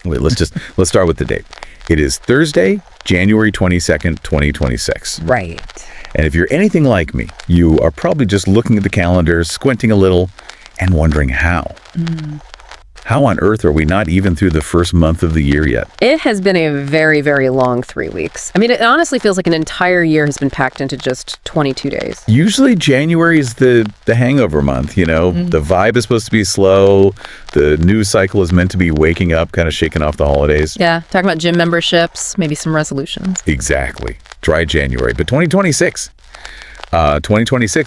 Wait, let's start with the date. It is Thursday, January 22nd, 2026. Right. And if you're anything like me, you are probably just looking at the calendar, squinting a little, and wondering how. How on earth are we not even through the first month of the year yet? It has been a very, very long 3 weeks. I mean, it honestly feels like an entire year has been packed into just 22 days. Usually January is the hangover month, you know? The vibe is supposed to be slow. The news cycle is meant to be waking up, kind of shaking off the holidays. Yeah, talking about gym memberships, maybe some resolutions. Exactly. Dry January. But 2026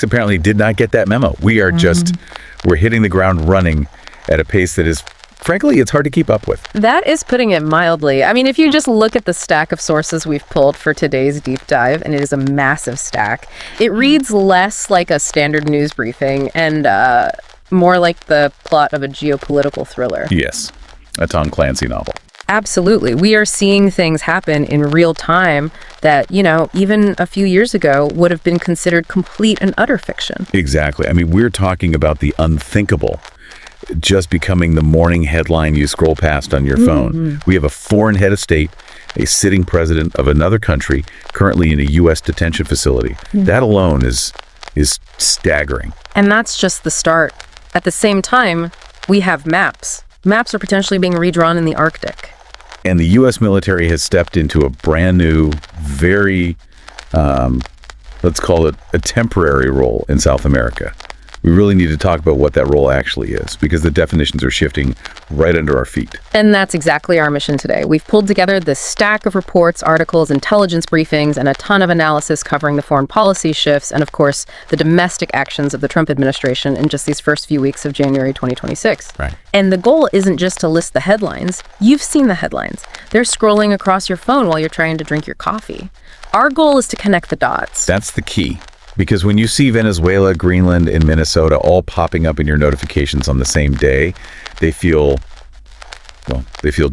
apparently did not get that memo. We are we're hitting the ground running at a pace that is, frankly, it's hard to keep up with. That is putting it mildly. I mean, if you just look at the stack of sources we've pulled for today's deep dive, and it is a massive stack, it reads less like a standard news briefing and more like the plot of a geopolitical thriller. Yes, a Tom Clancy novel. Absolutely. We are seeing things happen in real time that, you know, even a few years ago would have been considered complete and utter fiction. Exactly. I mean, we're talking about the unthinkable just becoming the morning headline you scroll past on your phone. We have a foreign head of state, a sitting president of another country, currently in a U.S. detention facility. That alone is staggering. And that's just the start. At the same time, we have maps. Maps are potentially being redrawn in the Arctic. And the U.S. military has stepped into a brand new, very, let's call it a temporary role in South America. We really need to talk about what that role actually is, because the definitions are shifting right under our feet. And that's exactly our mission today. We've pulled together this stack of reports, articles, intelligence briefings, and a ton of analysis covering the foreign policy shifts and, of course, the domestic actions of the Trump administration in just these first few weeks of January 2026. Right. And the goal isn't just to list the headlines. You've seen the headlines. They're scrolling across your phone while you're trying to drink your coffee. Our goal is to connect the dots. That's the key. Because when you see Venezuela, Greenland, and Minnesota all popping up in your notifications on the same day, they feel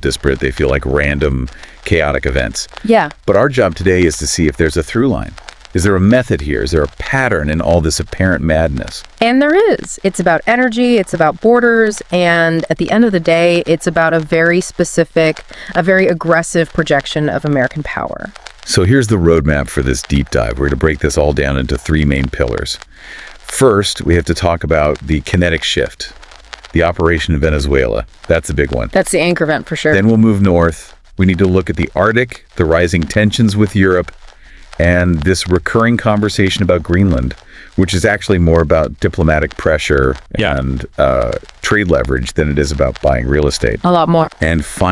disparate. They feel like random, chaotic events. Yeah. But our job today is to see if there's a through line. Is there a method here? Is there a pattern in all this apparent madness? And there is. It's about energy, it's about borders, and at the end of the day, it's about a very specific, a very aggressive projection of American power. So here's the roadmap for this deep dive. We're going to break this all down into 3 main pillars. First, we have to talk about the kinetic shift, the operation in Venezuela. That's a big one. That's the anchor event for sure. Then we'll move north. We need to look at the Arctic, the rising tensions with Europe, and this recurring conversation about Greenland, which is actually more about diplomatic pressure and trade leverage than it is about buying real estate. A lot more. And finally,